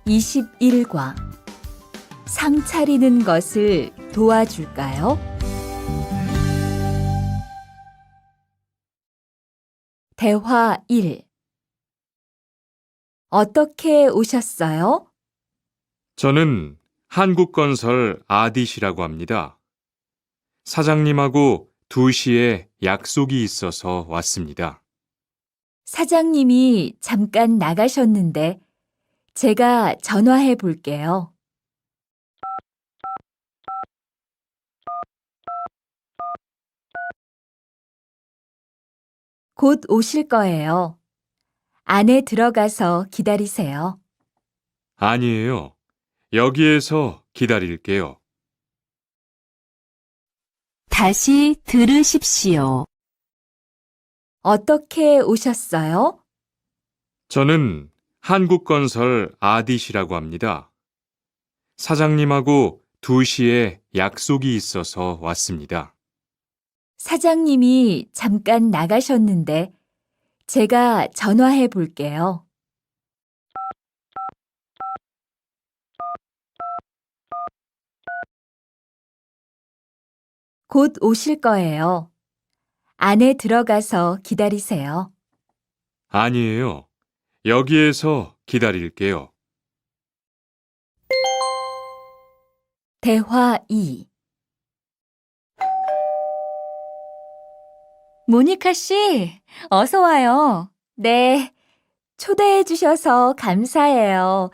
21과 상 차리는 것을 도와줄까요? 대화 1. 어떻게 오셨어요? 저는 한국건설 아디시라고 합니다. 사장님하고 2시에 약속이 있어서 왔습니다. 사장님이 잠깐 나가셨는데 제가 전화해 볼게요. 곧 오실 거예요. 안에 들어가서 기다리세요. 아니에요. 여기에서 기다릴게요. 다시 들으십시오. 어떻게 오셨어요? 저는 한국건설 아디시라고 합니다. 사장님하고 2시에 약속이 있어서 왔습니다. 사장님이 잠깐 나가셨는데 제가 전화해 볼게요. 곧 오실 거예요. 안에 들어가서 기다리세요. 아니에요. 여기에서 기다릴게요. 대화 2. 모니카 씨, 어서 와요. 네, 초대해 주셔서 감사해요.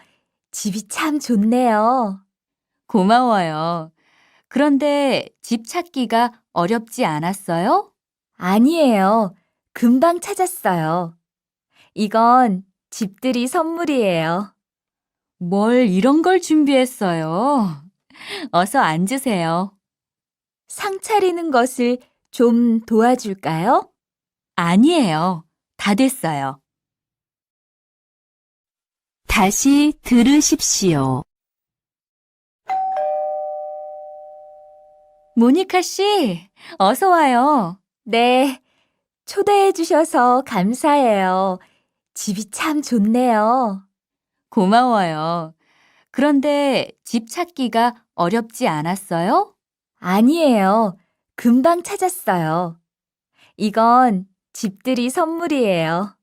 집이 참 좋네요. 고마워요. 그런데 집 찾기가 어렵지 않았어요? 아니에요. 금방 찾았어요. 이건 집들이 선물이에요. 뭘 이런 걸 준비했어요? 어서 앉으세요. 상 차리는 것을 좀 도와줄까요? 아니에요. 다 됐어요. 다시 들으십시오. 모니카 씨, 어서 와요. 네, 초대해 주셔서 감사해요. 집이 참 좋네요. 고마워요. 그런데 집 찾기가 어렵지 않았어요? 아니에요. 금방 찾았어요. 이건 집들이 선물이에요.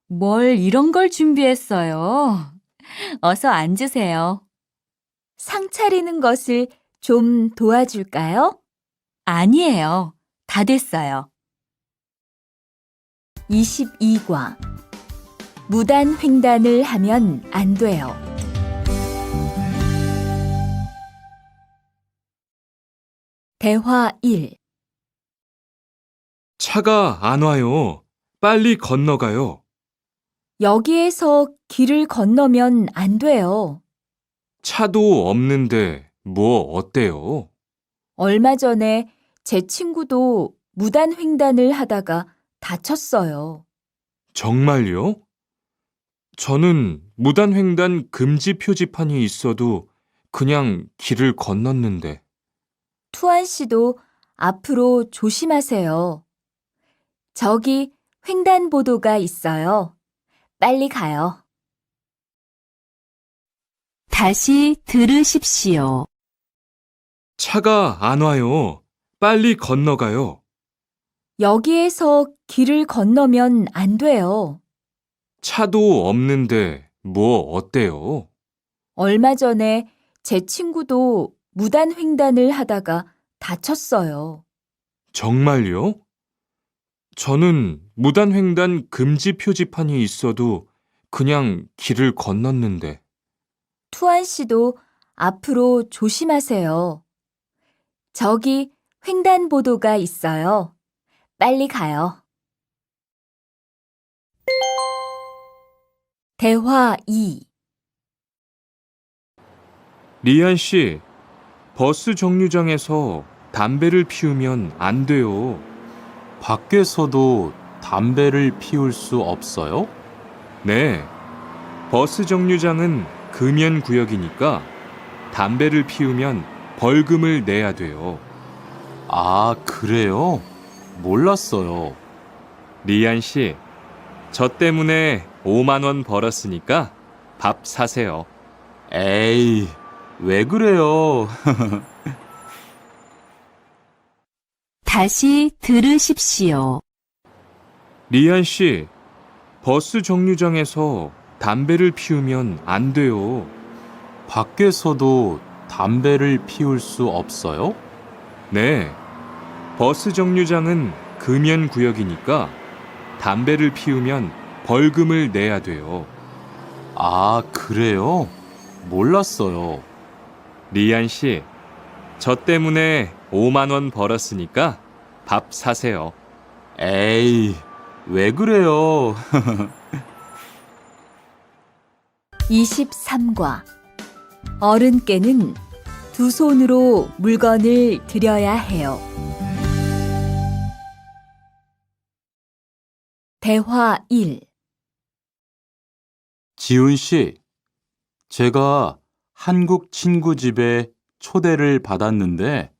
뭘 이런 걸 준비했어요? 어서 앉으세요. 상 차리는 것을 좀 도와줄까요? 아니에요. 다 됐어요. 22과 무단 횡단을 하면 안 돼요. 대화 1. 차가 안 와요. 빨리 건너가요. 여기에서 길을 건너면 안 돼요. 차도 없는데 뭐 어때요? 얼마 전에 제 친구도 무단 횡단을 하다가 다쳤어요. 정말요? 저는 무단횡단 금지 표지판이 있어도 그냥 길을 건넜는데. 투안 씨도 앞으로 조심하세요. 저기 횡단보도가 있어요. 빨리 가요. 다시 들으십시오. 차가 안 와요. 빨리 건너가요. 여기에서 길을 건너면 안 돼요. 차도 없는데 뭐 어때요? 얼마 전에 제 친구도 무단 횡단을 하다가 다쳤어요. 정말요? 저는 무단횡단 금지 표지판이 있어도 그냥 길을 건넜는데. 투안 씨도 앞으로 조심하세요. 저기 횡단보도가 있어요. 빨리 가요. 대화 2. 리안 씨, 버스 정류장에서 담배를 피우면 안 돼요. 밖에서도 담배를 피울 수 없어요? 네. 버스 정류장은 금연 구역이니까 담배를 피우면 벌금을 내야 돼요. 아, 그래요? 몰랐어요. 리안 씨, 저 때문에 5만 원 벌었으니까 밥 사세요. 에이, 왜 그래요? 다시 들으십시오. 리안 씨, 버스 정류장에서 담배를 피우면 안 돼요. 밖에서도 담배를 피울 수 없어요? 네. 버스 정류장은 금연 구역이니까 담배를 피우면 벌금을 내야 돼요. 아, 그래요? 몰랐어요. 리안 씨, 저 때문에 5만 원 벌었으니까 밥 사세요. 에이, 왜 그래요? 23과 어른께는 두 손으로 물건을 들여야 해요. 대화 1. 지훈 씨, 제가 한국 친구 집에 초대를 받았는데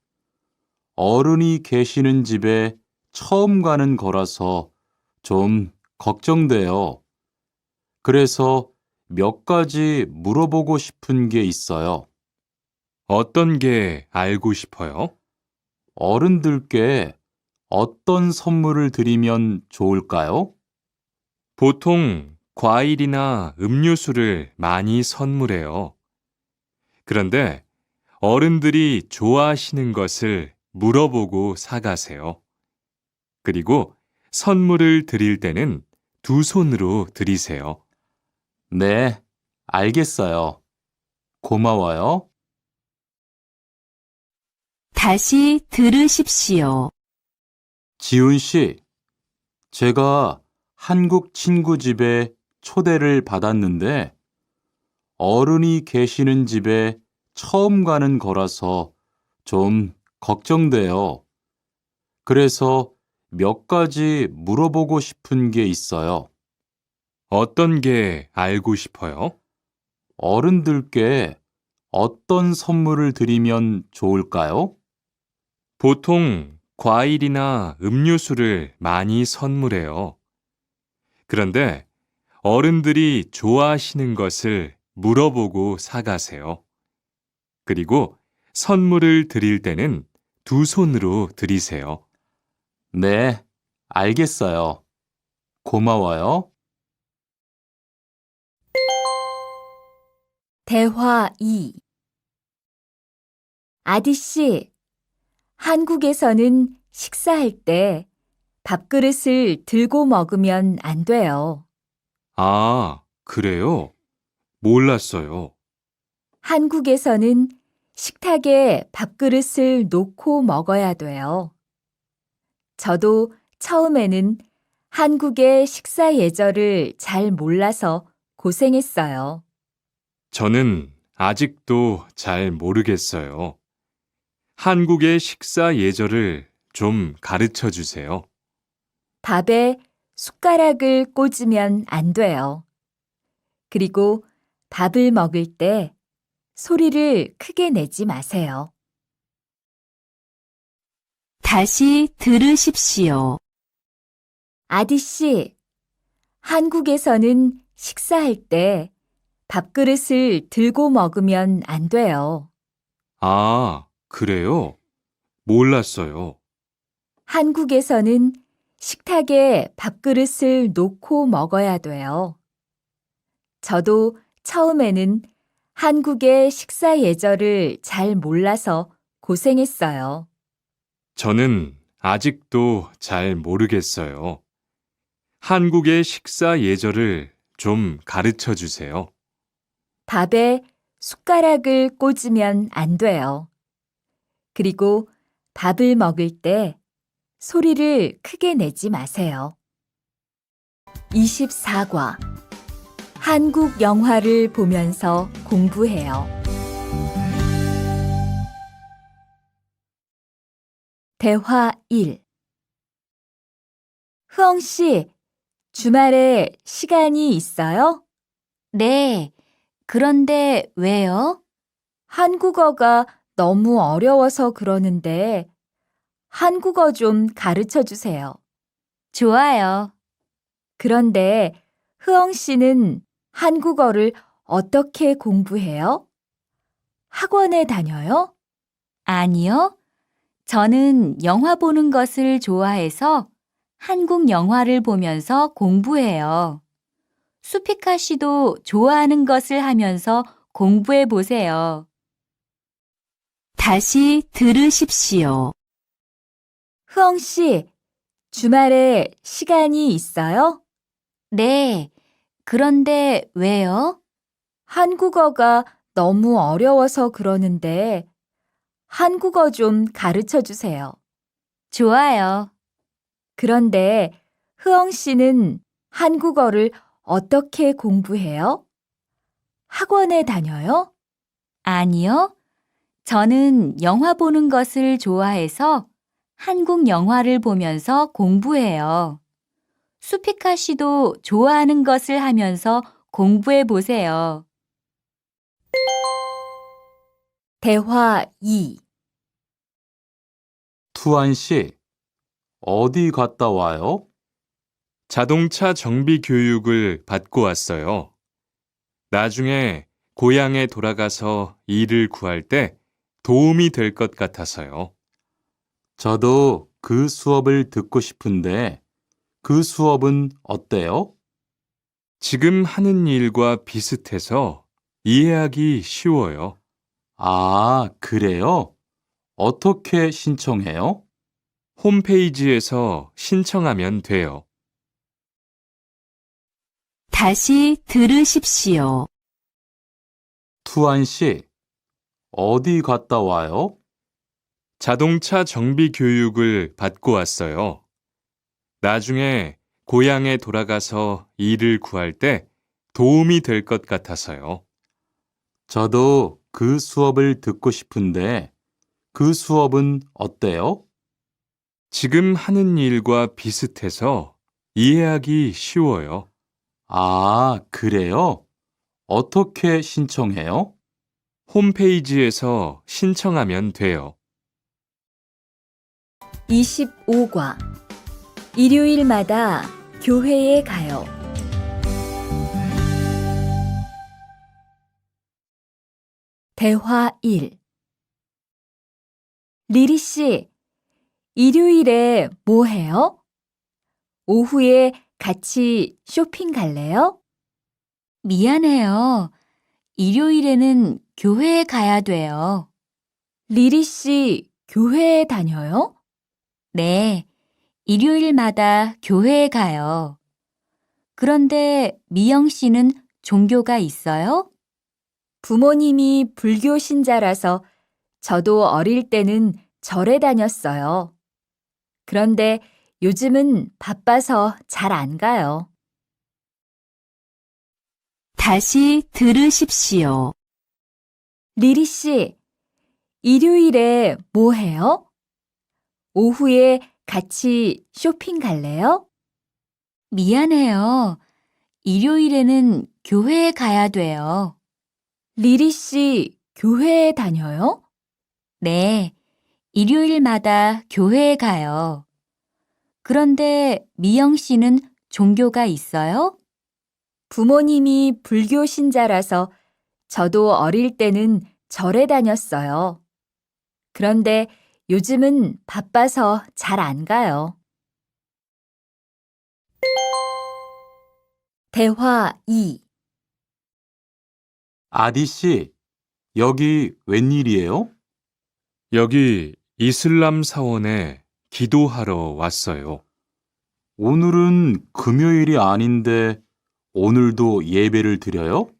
어른이 계시는 집에 처음 가는 거라서 좀 걱정돼요. 그래서 몇 가지 물어보고 싶은 게 있어요. 어떤 게 알고 싶어요? 어른들께 어떤 선물을 드리면 좋을까요? 보통 과일이나 음료수를 많이 선물해요. 그런데 어른들이 좋아하시는 것을 물어보고 사가세요. 그리고 선물을 드릴 때는 두 손으로 드리세요. 네, 알겠어요. 고마워요. 다시 들으십시오. 지훈 씨, 제가 한국 친구 집에 초대를 받았는데 어른이 계시는 집에 처음 가는 거라서 좀 걱정돼요. 그래서 몇 가지 물어보고 싶은 게 있어요. 어떤 게 알고 싶어요? 어른들께 어떤 선물을 드리면 좋을까요? 보통 과일이나 음료수를 많이 선물해요. 그런데 어른들이 좋아하시는 것을 물어보고 사가세요. 그리고 선물을 드릴 때는 두 손으로 드리세요. 네, 알겠어요. 고마워요. 대화 2. 아디씨, 한국에서는 식사할 때 밥그릇을 들고 먹으면 안 돼요. 아, 그래요? 몰랐어요. 한국에서는 식탁에 밥그릇을 놓고 먹어야 돼요. 저도 처음에는 한국의 식사 예절을 잘 몰라서 고생했어요. 저는 아직도 잘 모르겠어요. 한국의 식사 예절을 좀 가르쳐 주세요. 밥에 숟가락을 꽂으면 안 돼요. 그리고 밥을 먹을 때 소리를 크게 내지 마세요. 다시 들으십시오. 아디씨, 한국에서는 식사할 때 밥그릇을 들고 먹으면 안 돼요. 아, 그래요? 몰랐어요. 한국에서는 식탁에 밥그릇을 놓고 먹어야 돼요. 저도 처음에는 한국의 식사 예절을 잘 몰라서 고생했어요. 저는 아직도 잘 모르겠어요. 한국의 식사 예절을 좀 가르쳐 주세요. 밥에 숟가락을 꽂으면 안 돼요. 그리고 밥을 먹을 때 소리를 크게 내지 마세요. 24과 한국 영화를 보면서 공부해요. 대화 1. 흐엉 씨, 주말에 시간이 있어요? 네. 그런데 왜요? 한국어가 너무 어려워서 그러는데 한국어 좀 가르쳐 주세요. 좋아요. 그런데 흐엉 씨는 한국어를 어떻게 공부해요? 학원에 다녀요? 아니요. 저는 영화 보는 것을 좋아해서 한국 영화를 보면서 공부해요. 수피카 씨도 좋아하는 것을 하면서 공부해 보세요. 다시 들으십시오. 흐엉 씨, 주말에 시간이 있어요? 네. 그런데 왜요? 한국어가 너무 어려워서 그러는데 한국어 좀 가르쳐 주세요. 좋아요. 그런데 흐엉 씨는 한국어를 어떻게 공부해요? 학원에 다녀요? 아니요. 저는 영화 보는 것을 좋아해서 한국 영화를 보면서 공부해요. 수피카 씨도 좋아하는 것을 하면서 공부해 보세요. 대화 2. 투안 씨, 어디 갔다 와요? 자동차 정비 교육을 받고 왔어요. 나중에 고향에 돌아가서 일을 구할 때 도움이 될 것 같아서요. 저도 그 수업을 듣고 싶은데 그 수업은 어때요? 지금 하는 일과 비슷해서 이해하기 쉬워요. 아, 그래요? 어떻게 신청해요? 홈페이지에서 신청하면 돼요. 다시 들으십시오. 투안 씨, 어디 갔다 와요? 자동차 정비 교육을 받고 왔어요. 나중에 고향에 돌아가서 일을 구할 때 도움이 될 것 같아서요. 저도 그 수업을 듣고 싶은데 그 수업은 어때요? 지금 하는 일과 비슷해서 이해하기 쉬워요. 아, 그래요? 어떻게 신청해요? 홈페이지에서 신청하면 돼요. 25과 일요일마다 교회에 가요. 대화 1. 리리 씨, 일요일에 뭐 해요? 오후에 같이 쇼핑 갈래요? 미안해요. 일요일에는 교회에 가야 돼요. 리리 씨, 교회에 다녀요? 네, 일요일마다 교회에 가요. 그런데 미영 씨는 종교가 있어요? 부모님이 불교 신자라서 저도 어릴 때는 절에 다녔어요. 그런데 요즘은 바빠서 잘 안 가요. 다시 들으십시오. 리리 씨, 일요일에 뭐 해요? 오후에 같이 쇼핑 갈래요? 미안해요. 일요일에는 교회에 가야 돼요. 리리 씨, 교회에 다녀요? 네, 일요일마다 교회에 가요. 그런데 미영 씨는 종교가 있어요? 부모님이 불교 신자라서 저도 어릴 때는 절에 다녔어요. 그런데 요즘은 바빠서 잘 안 가요. 대화 2. 아디 씨, 여기 웬일이에요? 여기 이슬람 사원에 기도하러 왔어요. 오늘은 금요일이 아닌데 오늘도 예배를 드려요?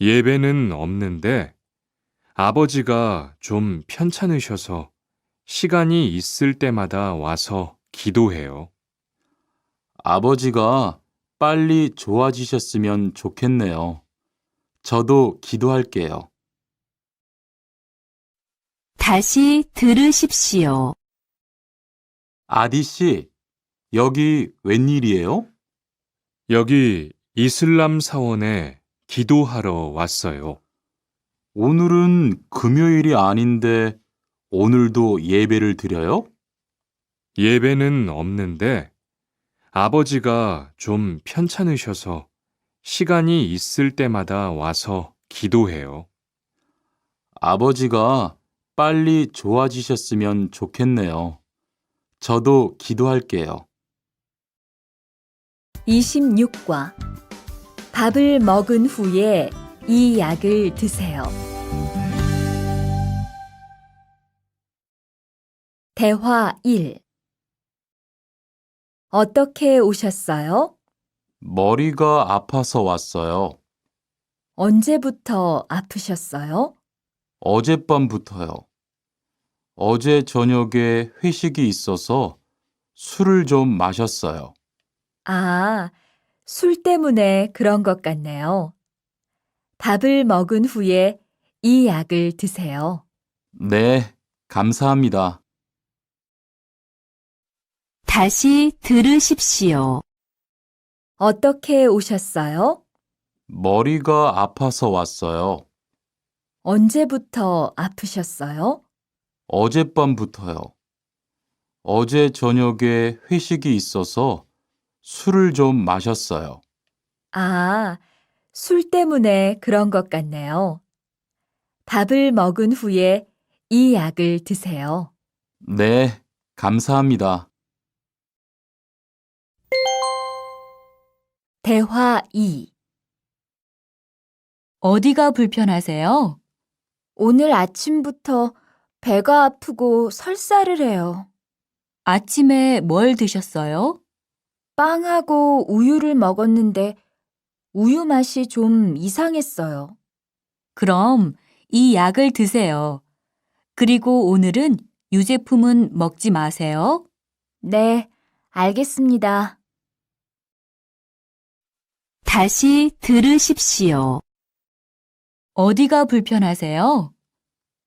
예배는 없는데 아버지가 좀 편찮으셔서 시간이 있을 때마다 와서 기도해요. 아버지가 빨리 좋아지셨으면 좋겠네요. 저도 기도할게요. 다시 들으십시오. 아디 씨, 여기 웬일이에요? 여기 이슬람 사원에 기도하러 왔어요. 오늘은 금요일이 아닌데 오늘도 예배를 드려요? 예배는 없는데 아버지가 좀 편찮으셔서 시간이 있을 때마다 와서 기도해요. 아버지가 빨리 좋아지셨으면 좋겠네요. 저도 기도할게요. 26과 밥을 먹은 후에 이 약을 드세요. 대화 1. 어떻게 오셨어요? 머리가 아파서 왔어요. 언제부터 아프셨어요? 어젯밤부터요. 어제 저녁에 회식이 있어서 술을 좀 마셨어요. 아, 술 때문에 그런 것 같네요. 밥을 먹은 후에 이 약을 드세요. 네, 감사합니다. 다시 들으십시오. 어떻게 오셨어요? 머리가 아파서 왔어요. 언제부터 아프셨어요? 어젯밤부터요. 어제 저녁에 회식이 있어서 술을 좀 마셨어요. 아, 술 때문에 그런 것 같네요. 밥을 먹은 후에 이 약을 드세요. 네, 감사합니다. 대화 2. 어디가 불편하세요? 오늘 아침부터 배가 아프고 설사를 해요. 아침에 뭘 드셨어요? 빵하고 우유를 먹었는데 우유 맛이 좀 이상했어요. 그럼 이 약을 드세요. 그리고 오늘은 유제품은 먹지 마세요. 네, 알겠습니다. 다시 들으십시오. 어디가 불편하세요?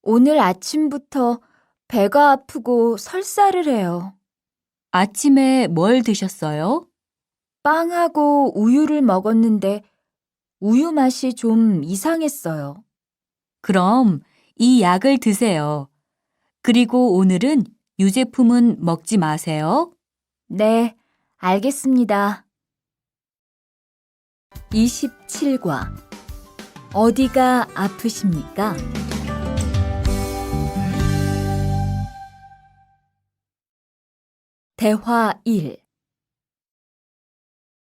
오늘 아침부터 배가 아프고 설사를 해요. 아침에 뭘 드셨어요? 빵하고 우유를 먹었는데 우유 맛이 좀 이상했어요. 그럼 이 약을 드세요. 그리고 오늘은 유제품은 먹지 마세요. 네, 알겠습니다. 27과 어디가 아프십니까? 대화 1.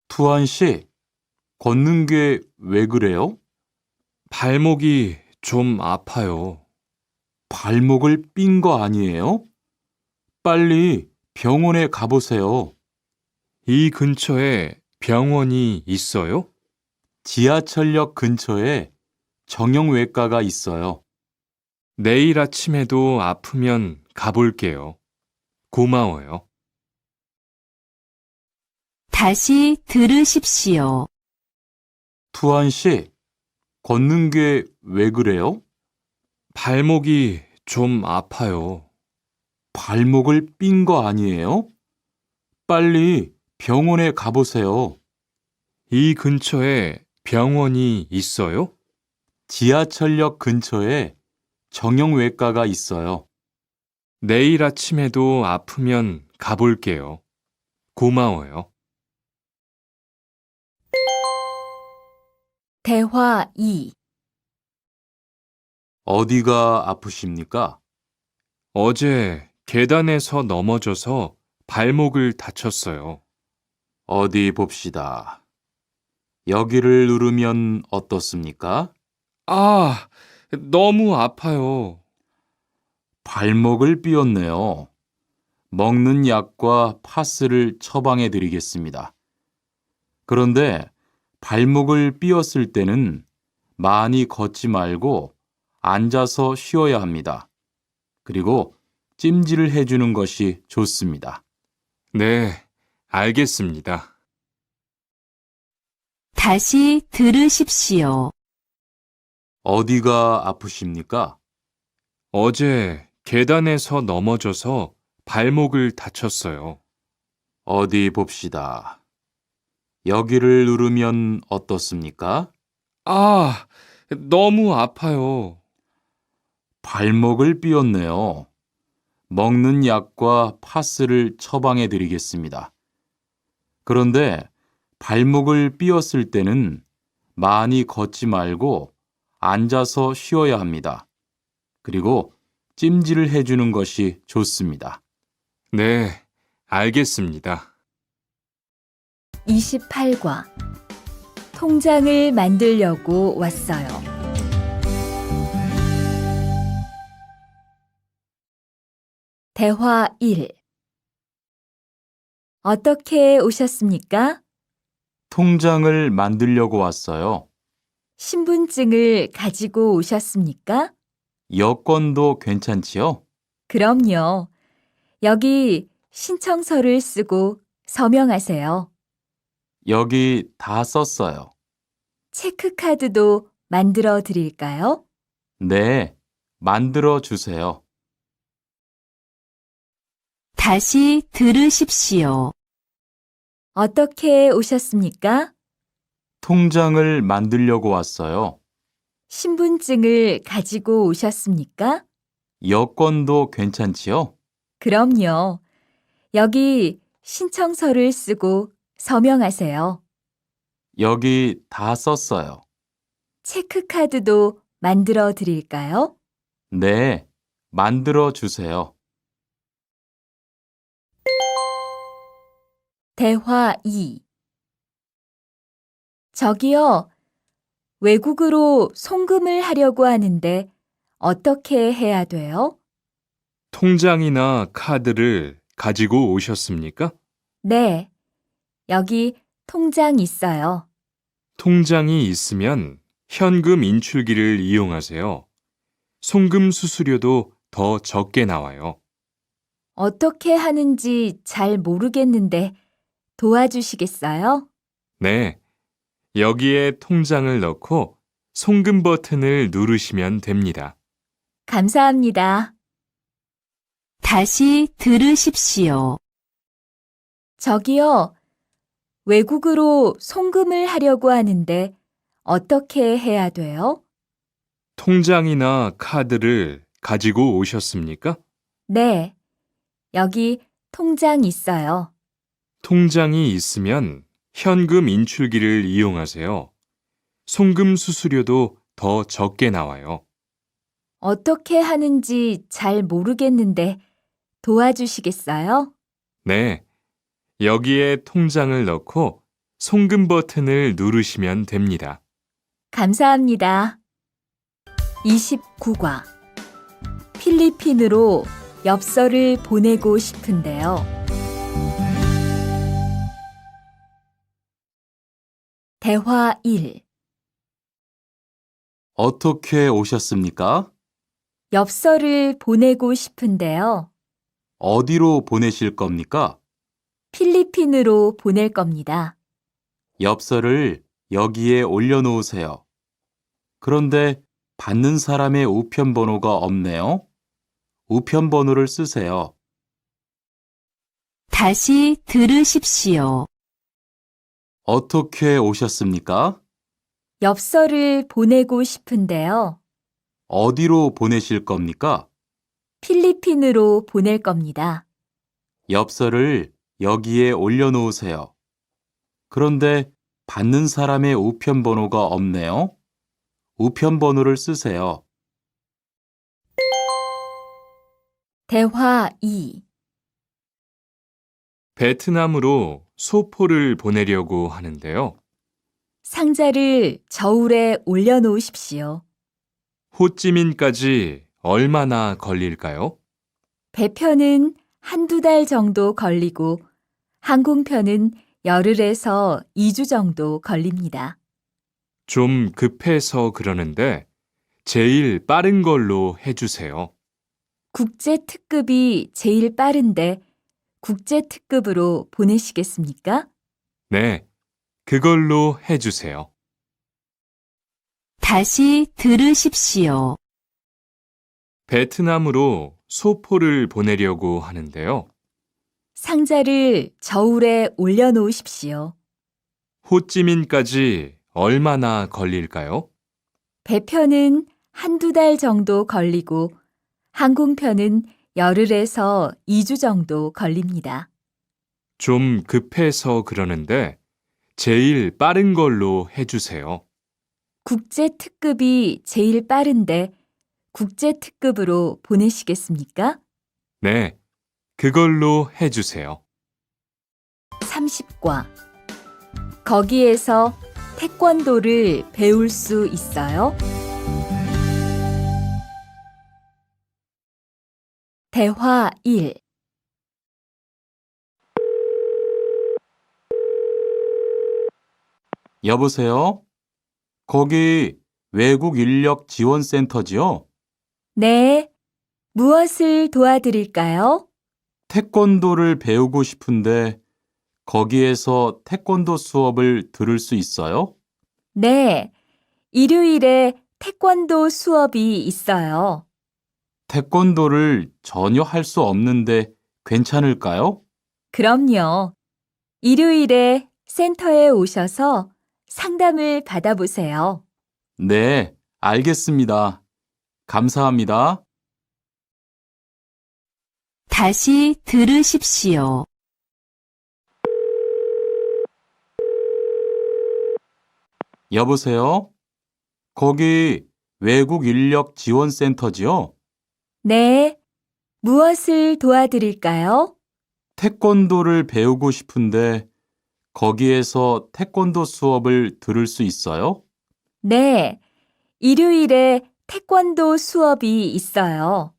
투안 씨, 걷는 게 왜 그래요? 발목이 좀 아파요. 발목을 삔 거 아니에요? 빨리 병원에 가보세요. 이 근처에 병원이 있어요? 지하철역 근처에 정형외과가 있어요. 내일 아침에도 아프면 가볼게요. 고마워요. 다시 들으십시오. 투안 씨, 걷는 게 왜 그래요? 발목이 좀 아파요. 발목을 삔 거 아니에요? 빨리 병원에 가보세요. 이 근처에 병원이 있어요? 지하철역 근처에 정형외과가 있어요. 내일 아침에도 아프면 가볼게요. 고마워요. 대화 2. 어디가 아프십니까? 어제 계단에서 넘어져서 발목을 다쳤어요. 어디 봅시다. 여기를 누르면 어떻습니까? 아, 너무 아파요. 발목을 삐었네요. 먹는 약과 파스를 처방해 드리겠습니다. 그런데 발목을 삐었을 때는 많이 걷지 말고 앉아서 쉬어야 합니다. 그리고 찜질을 해주는 것이 좋습니다. 네, 알겠습니다. 다시 들으십시오. 어디가 아프십니까? 어제 계단에서 넘어져서 발목을 다쳤어요. 어디 봅시다. 여기를 누르면 어떻습니까? 아, 너무 아파요. 발목을 삐었네요. 먹는 약과 파스를 처방해 드리겠습니다. 그런데 발목을 삐었을 때는 많이 걷지 말고 앉아서 쉬어야 합니다. 그리고 찜질을 해주는 것이 좋습니다. 네, 알겠습니다. 28과 통장을 만들려고 왔어요. 대화 1. 어떻게 오셨습니까? 통장을 만들려고 왔어요. 신분증을 가지고 오셨습니까? 여권도 괜찮지요? 그럼요. 여기 신청서를 쓰고 서명하세요. 여기 다 썼어요. 체크카드도 만들어 드릴까요? 네, 만들어 주세요. 다시 들으십시오. 어떻게 오셨습니까? 통장을 만들려고 왔어요. 신분증을 가지고 오셨습니까? 여권도 괜찮지요? 그럼요. 여기 신청서를 쓰고 서명하세요. 여기 다 썼어요. 체크카드도 만들어 드릴까요? 네, 만들어 주세요. 대화 2. 저기요, 외국으로 송금을 하려고 하는데 어떻게 해야 돼요? 통장이나 카드를 가지고 오셨습니까? 네, 여기 통장 있어요. 통장이 있으면 현금 인출기를 이용하세요. 송금 수수료도 더 적게 나와요. 어떻게 하는지 잘 모르겠는데 도와주시겠어요? 네, 여기에 통장을 넣고 송금 버튼을 누르시면 됩니다. 감사합니다. 다시 들으십시오. 저기요, 외국으로 송금을 하려고 하는데 어떻게 해야 돼요? 통장이나 카드를 가지고 오셨습니까? 네, 여기 통장 있어요. 통장이 있으면 현금 인출기를 이용하세요. 송금 수수료도 더 적게 나와요. 어떻게 하는지 잘 모르겠는데 도와주시겠어요? 네, 여기에 통장을 넣고 송금 버튼을 누르시면 됩니다. 감사합니다. 29과 필리핀으로 엽서를 보내고 싶은데요. 대화 1. 어떻게 오셨습니까? 엽서를 보내고 싶은데요. 어디로 보내실 겁니까? 필리핀으로 보낼 겁니다. 엽서를 여기에 올려놓으세요. 그런데 받는 사람의 우편번호가 없네요. 우편번호를 쓰세요. 다시 들으십시오. 어떻게 오셨습니까? 엽서를 보내고 싶은데요. 어디로 보내실 겁니까? 필리핀으로 보낼 겁니다. 엽서를 여기에 올려놓으세요. 그런데 받는 사람의 우편번호가 없네요. 우편번호를 쓰세요. 대화 2. 베트남으로 소포를 보내려고 하는데요. 상자를 저울에 올려놓으십시오. 호찌민까지 얼마나 걸릴까요? 배편은 한두 달 정도 걸리고 항공편은 열흘에서 2주 정도 걸립니다. 좀 급해서 그러는데 제일 빠른 걸로 해주세요. 국제 특급이 제일 빠른데 국제 특급으로 보내시겠습니까? 네, 그걸로 해주세요. 다시 들으십시오. 베트남으로 소포를 보내려고 하는데요. 상자를 저울에 올려놓으십시오. 호찌민까지 얼마나 걸릴까요? 배편은 한두 달 정도 걸리고 항공편은 열흘에서 2주 정도 걸립니다. 좀 급해서 그러는데 제일 빠른 걸로 해주세요. 국제 특급이 제일 빠른데 국제 특급으로 보내시겠습니까? 네, 그걸로 해주세요. 30과. 거기에서 태권도를 배울 수 있어요? 대화 1. 여보세요? 거기 외국 인력 지원센터지요? 네. 무엇을 도와드릴까요? 태권도를 배우고 싶은데 거기에서 태권도 수업을 들을 수 있어요? 네. 일요일에 태권도 수업이 있어요. 태권도를 전혀 할 수 없는데 괜찮을까요? 그럼요. 일요일에 센터에 오셔서 상담을 받아보세요. 네, 알겠습니다. 감사합니다. 다시 들으십시오. 여보세요? 거기 외국 인력 지원센터지요? 네. 무엇을 도와드릴까요? 태권도를 배우고 싶은데 거기에서 태권도 수업을 들을 수 있어요? 네. 일요일에 태권도 수업이 있어요.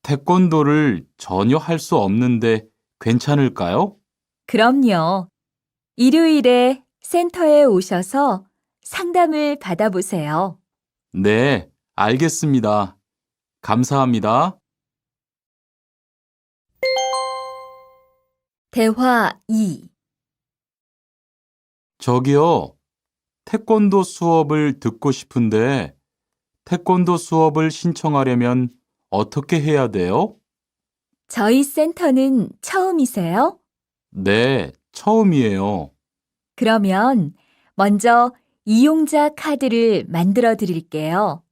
태권도를 전혀 할 수 없는데 괜찮을까요? 그럼요. 일요일에 센터에 오셔서 상담을 받아보세요. 네, 알겠습니다. 감사합니다. 대화 2. 저기요, 태권도 수업을 듣고 싶은데 태권도 수업을 신청하려면 어떻게 해야 돼요? 저희 센터는 처음이세요? 네, 처음이에요. 그러면 먼저 이용자 카드를 만들어 드릴게요.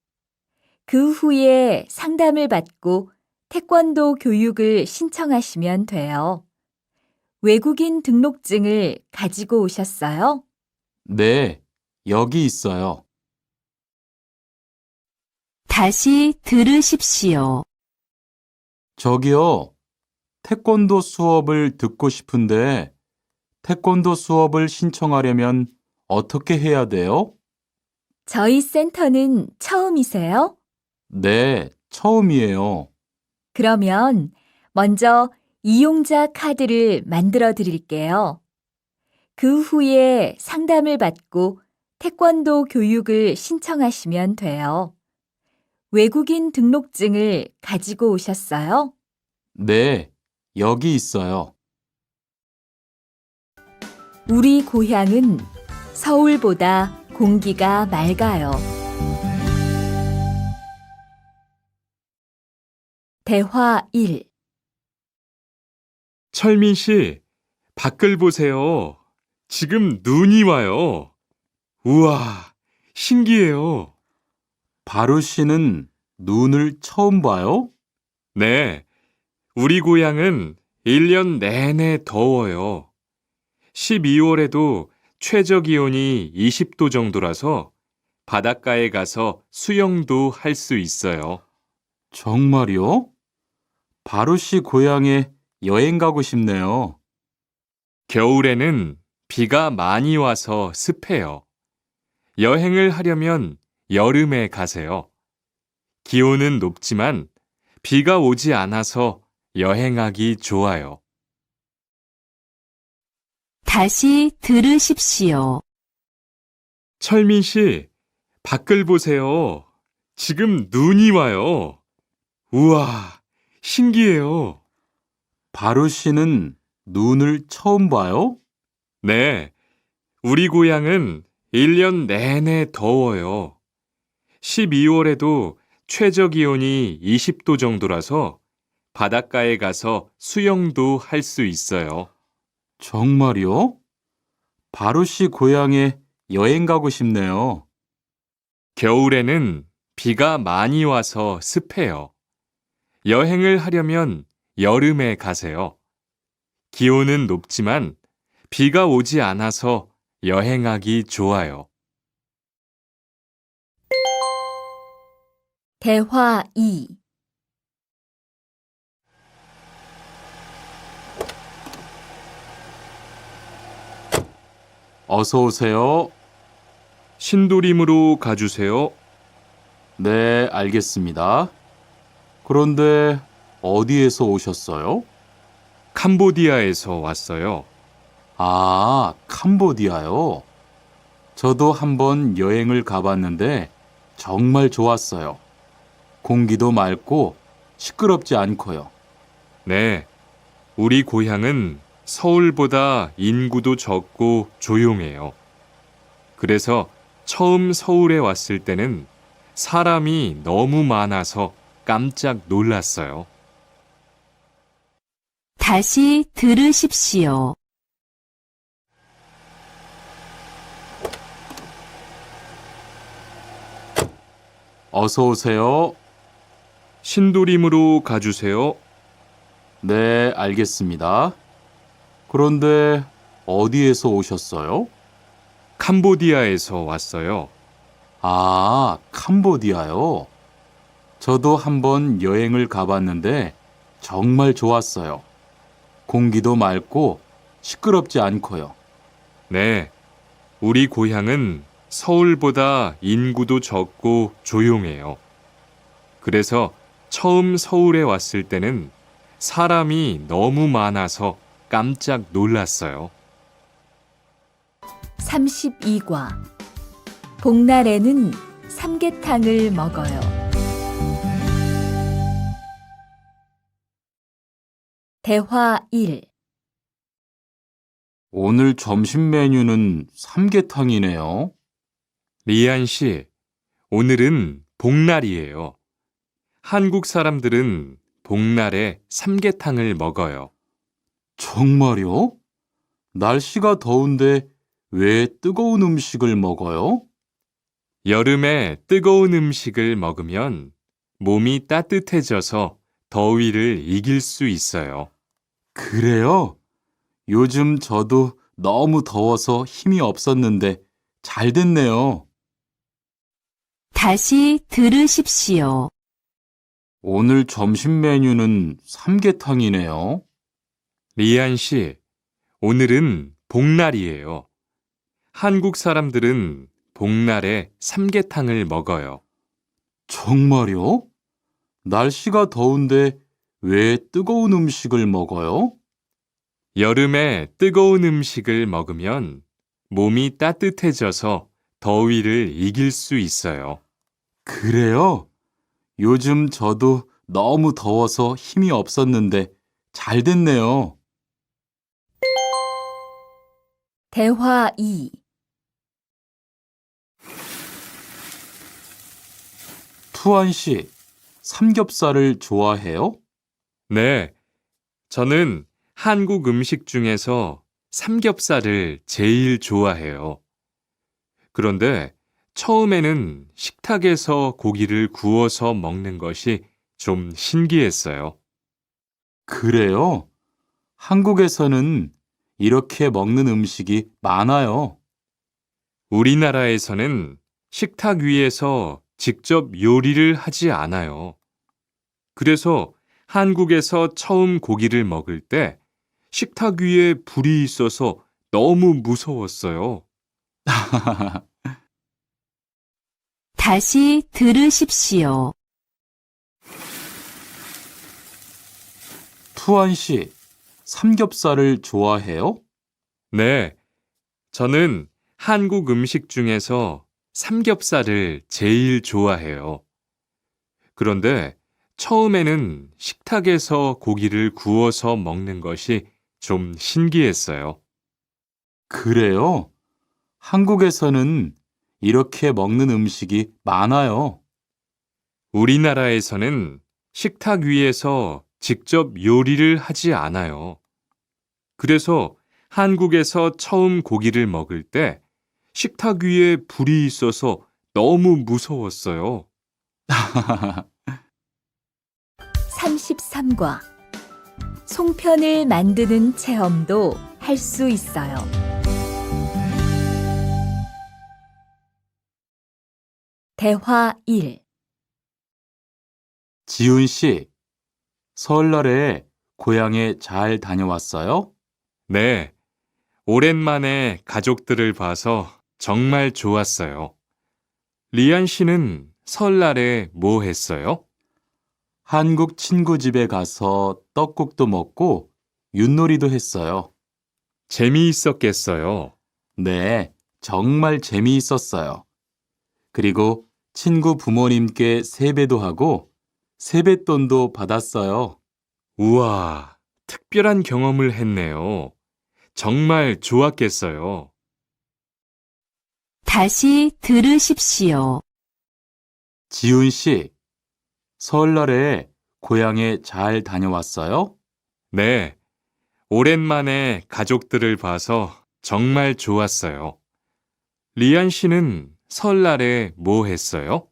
그 후에 상담을 받고 태권도 교육을 신청하시면 돼요. 외국인 등록증을 가지고 오셨어요? 네, 여기 있어요. 다시 들으십시오. 저기요, 태권도 수업을 듣고 싶은데 태권도 수업을 신청하려면 어떻게 해야 돼요? 저희 센터는 처음이세요? 네, 처음이에요. 그러면 먼저 이용자 카드를 만들어 드릴게요. 그 후에 상담을 받고 태권도 교육을 신청하시면 돼요. 외국인 등록증을 가지고 오셨어요? 네, 여기 있어요. 우리 고향은 서울보다 공기가 맑아요. 대화 1. 철민 씨, 밖을 보세요. 지금 눈이 와요. 우와, 신기해요. 바루 씨는 눈을 처음 봐요? 네, 우리 고향은 1년 내내 더워요. 12월에도 최저 기온이 20도 정도라서 바닷가에 가서 수영도 할 수 있어요. 정말요? 바루 씨 고향에 여행 가고 싶네요. 겨울에는 비가 많이 와서 습해요. 여행을 하려면 여름에 가세요. 기온은 높지만 비가 오지 않아서 여행하기 좋아요. 다시 들으십시오. 철민 씨, 밖을 보세요. 지금 눈이 와요. 우와, 신기해요. 바루 씨는 눈을 처음 봐요? 네, 우리 고향은 1년 내내 더워요. 12월에도 최저 기온이 20도 정도라서 바닷가에 가서 수영도 할 수 있어요. 정말요? 바루 씨 고향에 여행 가고 싶네요. 겨울에는 비가 많이 와서 습해요. 여행을 하려면 여름에 가세요. 기온은 높지만 비가 오지 않아서 여행하기 좋아요. 대화 2. 어서 오세요. 신도림으로 가주세요. 네, 알겠습니다. 그런데 어디에서 오셨어요? 캄보디아에서 왔어요. 아, 캄보디아요. 저도 한번 여행을 가봤는데 정말 좋았어요. 공기도 맑고 시끄럽지 않고요. 네. 우리 고향은 서울보다 인구도 적고 조용해요. 그래서 처음 서울에 왔을 때는 사람이 너무 많아서 깜짝 놀랐어요. 다시 들으십시오. 어서 오세요. 신도림으로 가주세요. 네, 알겠습니다. 그런데 어디에서 오셨어요? 캄보디아에서 왔어요. 아, 캄보디아요. 저도 한번 여행을 가봤는데 정말 좋았어요. 공기도 맑고 시끄럽지 않고요. 네. 우리 고향은 서울보다 인구도 적고 조용해요. 그래서 처음 서울에 왔을 때는 사람이 너무 많아서 깜짝 놀랐어요. 32과. 복날에는 삼계탕을 먹어요. 대화 1. 오늘 점심 메뉴는 삼계탕이네요. 리안 씨, 오늘은 복날이에요. 한국 사람들은 복날에 삼계탕을 먹어요. 정말요? 날씨가 더운데 왜 뜨거운 음식을 먹어요? 여름에 뜨거운 음식을 먹으면 몸이 따뜻해져서 더위를 이길 수 있어요. 그래요? 요즘 저도 너무 더워서 힘이 없었는데 잘 됐네요. 다시 들으십시오. 오늘 점심 메뉴는 삼계탕이네요. 리안 씨, 오늘은 복날이에요. 한국 사람들은 복날에 삼계탕을 먹어요. 정말요? 날씨가 더운데 왜 뜨거운 음식을 먹어요? 여름에 뜨거운 음식을 먹으면 몸이 따뜻해져서 더위를 이길 수 있어요. 그래요? 요즘 저도 너무 더워서 힘이 없었는데 잘 됐네요. 대화 2. 투안 씨, 삼겹살을 좋아해요? 네, 저는 한국 음식 중에서 삼겹살을 제일 좋아해요. 그런데 처음에는 식탁에서 고기를 구워서 먹는 것이 좀 신기했어요. 그래요? 한국에서는 이렇게 먹는 음식이 많아요. 우리나라에서는 식탁 위에서 직접 요리를 하지 않아요. 그래서 한국에서 처음 고기를 먹을 때 식탁 위에 불이 있어서 너무 무서웠어요. 다시 들으십시오. 투안 씨, 삼겹살을 좋아해요? 네, 저는 한국 음식 중에서 삼겹살을 제일 좋아해요. 그런데 처음에는 식탁에서 고기를 구워서 먹는 것이 좀 신기했어요. 그래요? 한국에서는 이렇게 먹는 음식이 많아요. 우리나라에서는 식탁 위에서 직접 요리를 하지 않아요. 그래서 한국에서 처음 고기를 먹을 때 식탁 위에 불이 있어서 너무 무서웠어요. 33과. 송편을 만드는 체험도 할 수 있어요. 대화 1. 지훈 씨, 설날에 고향에 잘 다녀왔어요? 네, 오랜만에 가족들을 봐서 정말 좋았어요. 리안 씨는 설날에 뭐 했어요? 한국 친구 집에 가서 떡국도 먹고 윷놀이도 했어요. 재미있었겠어요. 네, 정말 재미있었어요. 그리고 친구 부모님께 세배도 하고 세뱃돈도 받았어요. 우와, 특별한 경험을 했네요. 정말 좋았겠어요. 다시 들으십시오. 지훈 씨, 설날에 고향에 잘 다녀왔어요? 네, 오랜만에 가족들을 봐서 정말 좋았어요. 리안 씨는 설날에 뭐 했어요?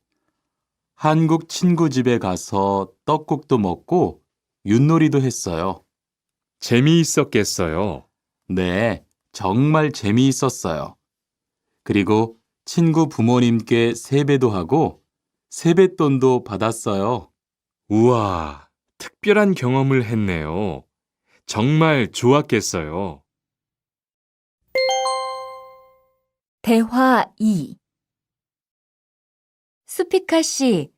한국 친구 집에 가서 떡국도 먹고 윷놀이도 했어요. 재미있었겠어요. 네, 정말 재미있었어요. 그리고 친구 부모님께 세배도 하고 세뱃돈도 받았어요. 우와, 특별한 경험을 했네요. 정말 좋았겠어요. 대화 2. 수피카 씨,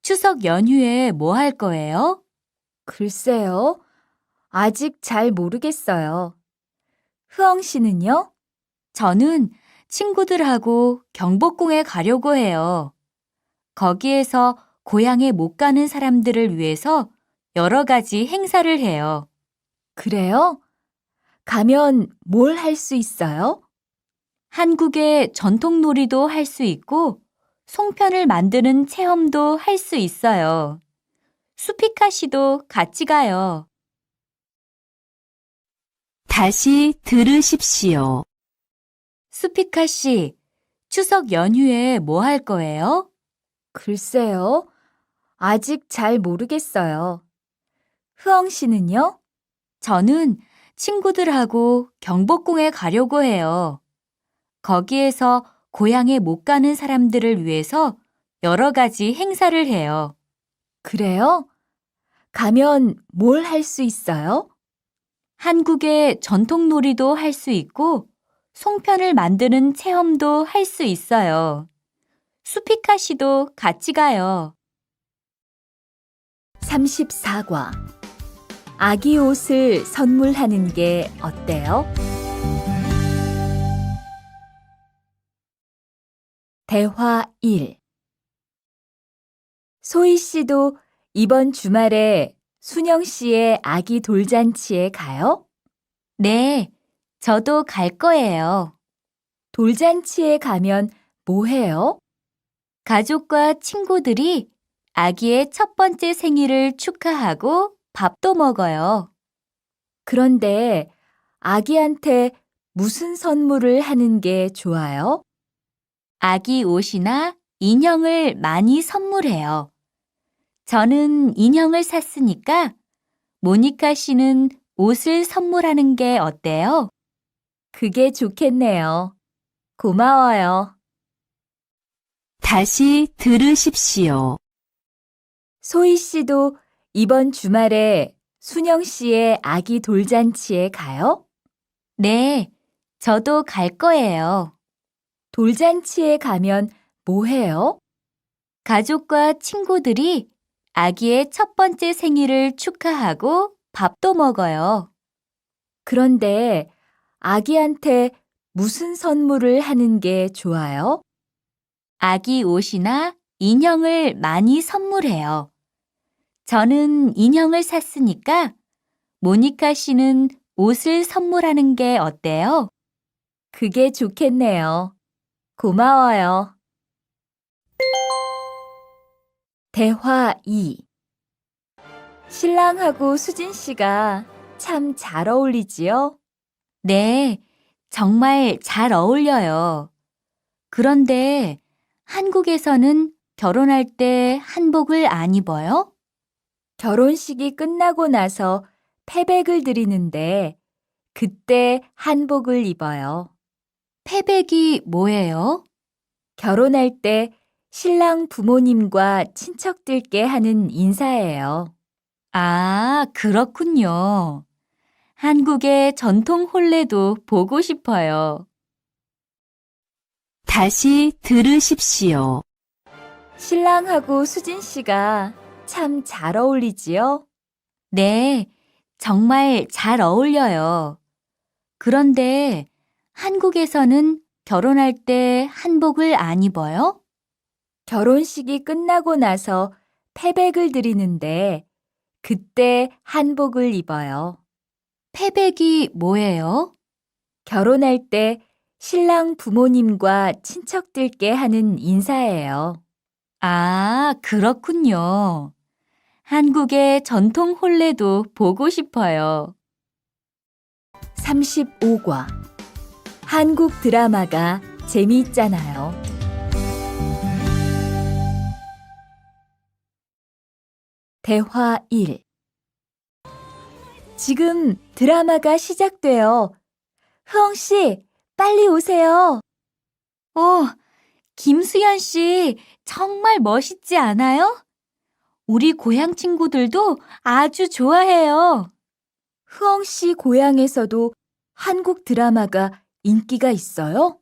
추석 연휴에 뭐 할 거예요? 글쎄요. 아직 잘 모르겠어요. 흐엉 씨는요? 저는 친구들하고 경복궁에 가려고 해요. 거기에서 고향에 못 가는 사람들을 위해서 여러 가지 행사를 해요. 그래요? 가면 뭘 할 수 있어요? 한국의 전통 놀이도 할 수 있고 송편을 만드는 체험도 할 수 있어요. 수피카 씨도 같이 가요. 다시 들으십시오. 수피카 씨, 추석 연휴에 뭐 할 거예요? 글쎄요. 아직 잘 모르겠어요. 흐엉 씨는요? 저는 친구들하고 경복궁에 가려고 해요. 거기에서 고향에 못 가는 사람들을 위해서 여러 가지 행사를 해요. 그래요? 가면 뭘 할 수 있어요? 한국의 전통 놀이도 할 수 있고 송편을 만드는 체험도 할 수 있어요. 수피카 씨도 같이 가요. 34과. 아기 옷을 선물하는 게 어때요? 대화 1. 소희 씨도 이번 주말에 순영 씨의 아기 돌잔치에 가요? 네, 저도 갈 거예요. 돌잔치에 가면 뭐 해요? 가족과 친구들이 아기의 첫 번째 생일을 축하하고 밥도 먹어요. 그런데 아기한테 무슨 선물을 하는 게 좋아요? 아기 옷이나 인형을 많이 선물해요. 저는 인형을 샀으니까 모니카 씨는 옷을 선물하는 게 어때요? 그게 좋겠네요. 고마워요. 다시 들으십시오. 소희 씨도 이번 주말에 순영 씨의 아기 돌잔치에 가요? 네, 저도 갈 거예요. 돌잔치에 가면 뭐 해요? 가족과 친구들이 아기의 첫 번째 생일을 축하하고 밥도 먹어요. 그런데 아기한테 무슨 선물을 하는 게 좋아요? 아기 옷이나 인형을 많이 선물해요. 저는 인형을 샀으니까 모니카 씨는 옷을 선물하는 게 어때요? 그게 좋겠네요. 고마워요. 대화 2. 신랑하고 수진 씨가 참 잘 어울리지요? 네, 정말 잘 어울려요. 그런데 한국에서는 결혼할 때 한복을 안 입어요? 결혼식이 끝나고 나서 패백을 드리는데 그때 한복을 입어요. 패백이 뭐예요? 결혼할 때 신랑 부모님과 친척들께 하는 인사예요. 아, 그렇군요. 한국의 전통 혼례도 보고 싶어요. 다시 들으십시오. 신랑하고 수진 씨가 참 잘 어울리지요? 네, 정말 잘 어울려요. 그런데 한국에서는 결혼할 때 한복을 안 입어요? 결혼식이 끝나고 나서 패백을 드리는데 그때 한복을 입어요. 패백이 뭐예요? 결혼할 때 신랑 부모님과 친척들께 하는 인사예요. 아, 그렇군요. 한국의 전통 혼례도 보고 싶어요. 35과 한국 드라마가 재미있잖아요. 대화 1. 지금 드라마가 시작돼요. 흐엉 씨, 빨리 오세요. 김수현 씨, 정말 멋있지 않아요? 우리 고향 친구들도 아주 좋아해요. 흐엉 씨 고향에서도 한국 드라마가 인기가 있어요?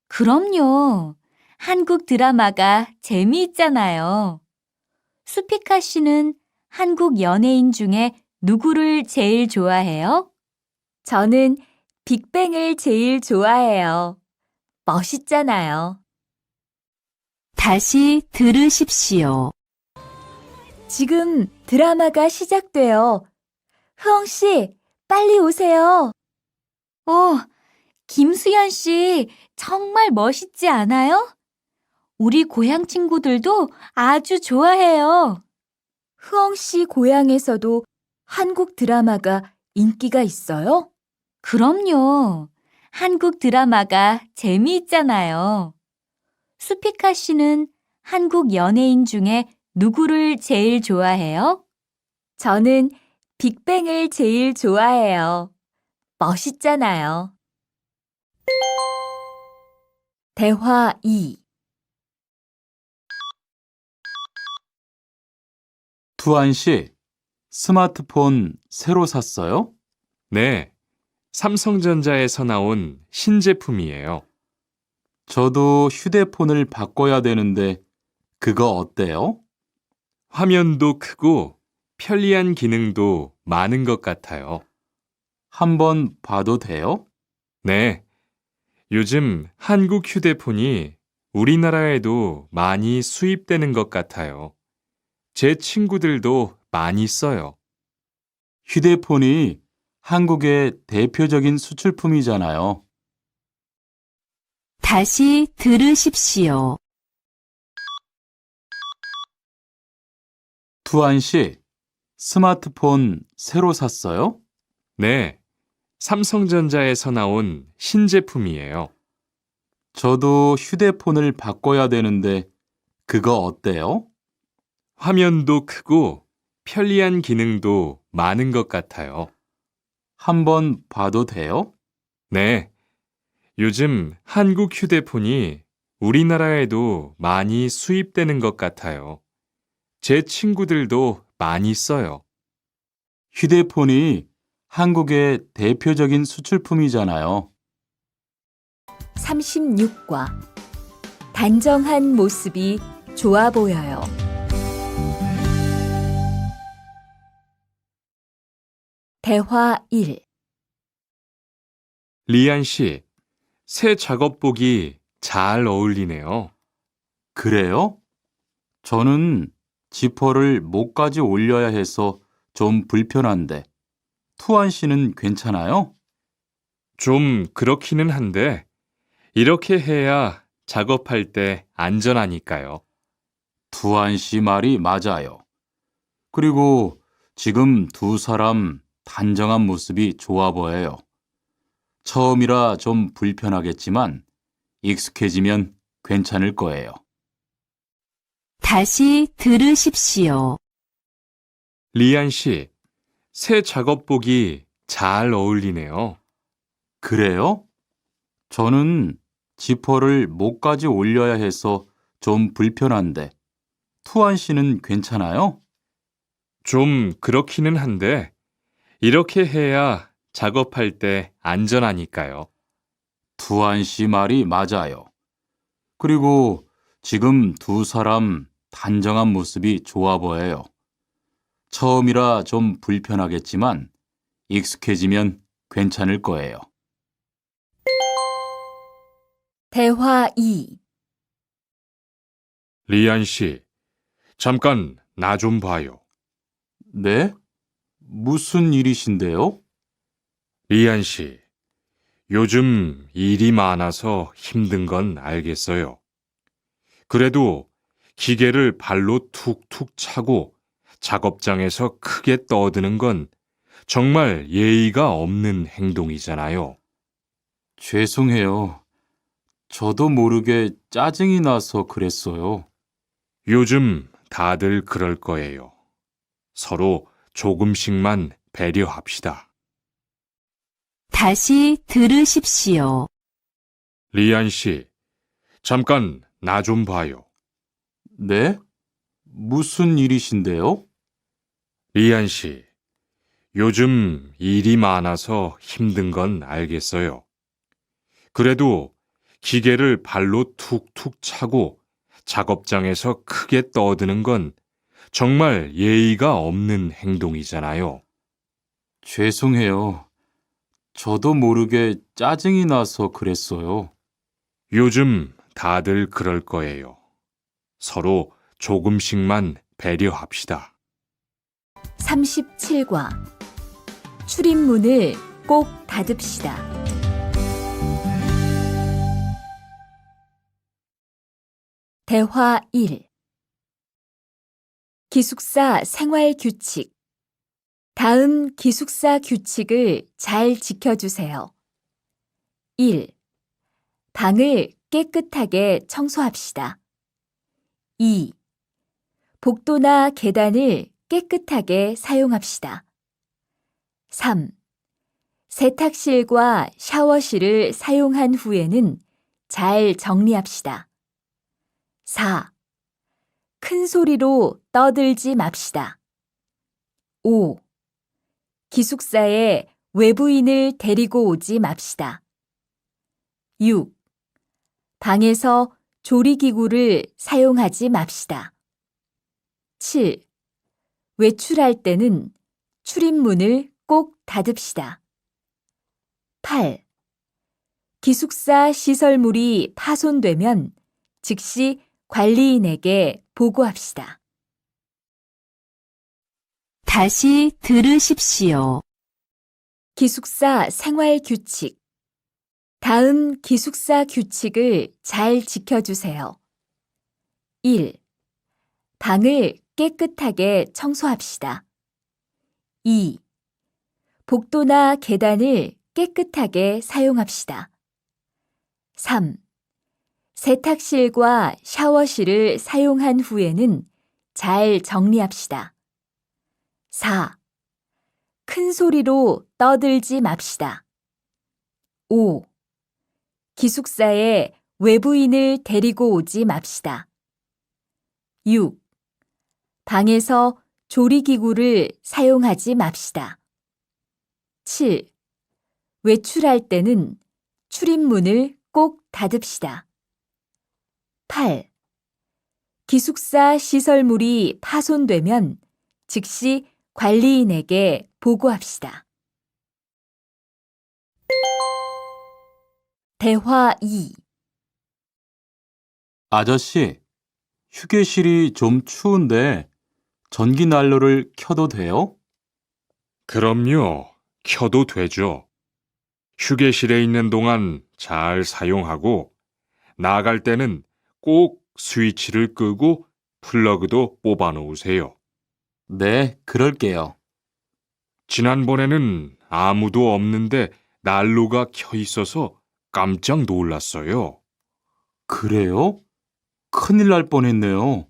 그럼요. 한국 드라마가 재미있잖아요. 수피카 씨는 한국 연예인 중에 누구를 제일 좋아해요? 저는 빅뱅을 제일 좋아해요. 멋있잖아요. 다시 들으십시오. 지금 드라마가 시작돼요. 흐엉 씨, 빨리 오세요. 김수현 씨, 정말 멋있지 않아요? 우리 고향 친구들도 아주 좋아해요. 흐엉 씨 고향에서도 한국 드라마가 인기가 있어요? 그럼요. 한국 드라마가 재미있잖아요. 수피카 씨는 한국 연예인 중에 누구를 제일 좋아해요? 저는 빅뱅을 제일 좋아해요. 멋있잖아요. 대화 2. 투안 씨, 스마트폰 새로 샀어요? 네, 삼성전자에서 나온 신제품이에요. 저도 휴대폰을 바꿔야 되는데 그거 어때요? 화면도 크고 편리한 기능도 많은 것 같아요. 한번 봐도 돼요? 네, 요즘 한국 휴대폰이 우리나라에도 많이 수입되는 것 같아요. 제 친구들도 많이 써요. 휴대폰이 한국의 대표적인 수출품이잖아요. 다시 들으십시오. 투안 씨, 스마트폰 새로 샀어요? 네, 삼성전자에서 나온 신제품이에요. 저도 휴대폰을 바꿔야 되는데 그거 어때요? 화면도 크고 편리한 기능도 많은 것 같아요. 한번 봐도 돼요? 네, 요즘 한국 휴대폰이 우리나라에도 많이 수입되는 것 같아요. 제 친구들도 많이 써요. 휴대폰이 한국의 대표적인 수출품이잖아요. 36과 단정한 모습이 좋아 보여요. 대화 1. 리안 씨, 새 작업복이 잘 어울리네요. 그래요? 저는 지퍼를 목까지 올려야 해서 좀 불편한데, 투안 씨는 괜찮아요? 좀 그렇기는 한데, 이렇게 해야 작업할 때 안전하니까요. 투안 씨 말이 맞아요. 그리고 지금 두 사람 단정한 모습이 좋아 보여요. 처음이라 좀 불편하겠지만 익숙해지면 괜찮을 거예요. 다시 들으십시오. 리안 씨, 새 작업복이 잘 어울리네요. 그래요? 저는 지퍼를 목까지 올려야 해서 좀 불편한데, 투안 씨는 괜찮아요? 좀 그렇기는 한데, 이렇게 해야 작업할 때 안전하니까요. 투안 씨 말이 맞아요. 그리고 지금 두 사람 단정한 모습이 좋아 보여요. 처음이라 좀 불편하겠지만 익숙해지면 괜찮을 거예요. 대화 2. 리안 씨, 잠깐 나 좀 봐요. 네? 무슨 일이신데요? 리안 씨, 요즘 일이 많아서 힘든 건 알겠어요. 그래도 기계를 발로 툭툭 차고 작업장에서 크게 떠드는 건 정말 예의가 없는 행동이잖아요. 죄송해요. 저도 모르게 짜증이 나서 그랬어요. 요즘 다들 그럴 거예요. 서로 조금씩만 배려합시다. 다시 들으십시오. 리안 씨, 잠깐 나 좀 봐요. 네? 무슨 일이신데요? 리안 씨, 요즘 일이 많아서 힘든 건 알겠어요. 그래도 기계를 발로 툭툭 차고 작업장에서 크게 떠드는 건 정말 예의가 없는 행동이잖아요. 죄송해요. 저도 모르게 짜증이 나서 그랬어요. 요즘 다들 그럴 거예요. 서로 조금씩만 배려합시다. 37과 출입문을 꼭 닫읍시다. 대화 1. 기숙사 생활 규칙. 다음 기숙사 규칙을 잘 지켜주세요. 1. 방을 깨끗하게 청소합시다. 2. 복도나 계단을 깨끗하게 사용합시다. 3. 세탁실과 샤워실을 사용한 후에는 잘 정리합시다. 4. 큰 소리로 떠들지 맙시다. 5. 기숙사에 외부인을 데리고 오지 맙시다. 6. 방에서 조리기구를 사용하지 맙시다. 7. 외출할 때는 출입문을 꼭 닫읍시다. 8. 기숙사 시설물이 파손되면 즉시 관리인에게 보고합시다. 다시 들으십시오. 기숙사 생활 규칙. 다음 기숙사 규칙을 잘 지켜주세요. 1. 방을 깨끗하게 청소합시다. 2. 복도나 계단을 깨끗하게 사용합시다. 3. 세탁실과 샤워실을 사용한 후에는 잘 정리합시다. 4. 큰 소리로 떠들지 맙시다. 5. 기숙사에 외부인을 데리고 오지 맙시다. 6. 방에서 조리기구를 사용하지 맙시다. 7. 외출할 때는 출입문을 꼭 닫읍시다. 8. 기숙사 시설물이 파손되면 즉시 관리인에게 보고합시다. 대화 2. 아저씨, 휴게실이 좀 추운데 전기 난로를 켜도 돼요? 그럼요. 켜도 되죠. 휴게실에 있는 동안 잘 사용하고 나갈 때는 꼭 스위치를 끄고 플러그도 뽑아 놓으세요. 네, 그럴게요. 지난번에는 아무도 없는데 난로가 켜 있어서 깜짝 놀랐어요. 그래요? 큰일 날 뻔했네요.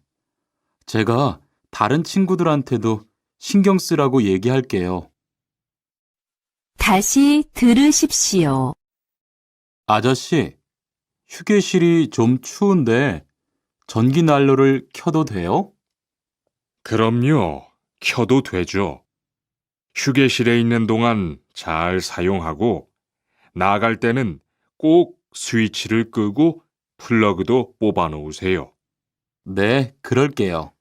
제가 다른 친구들한테도 신경 쓰라고 얘기할게요. 다시 들으십시오. 아저씨, 휴게실이 좀 추운데 전기 난로를 켜도 돼요? 그럼요. 켜도 되죠. 휴게실에 있는 동안 잘 사용하고 나갈 때는 꼭 스위치를 끄고 플러그도 뽑아 놓으세요. 네, 그럴게요.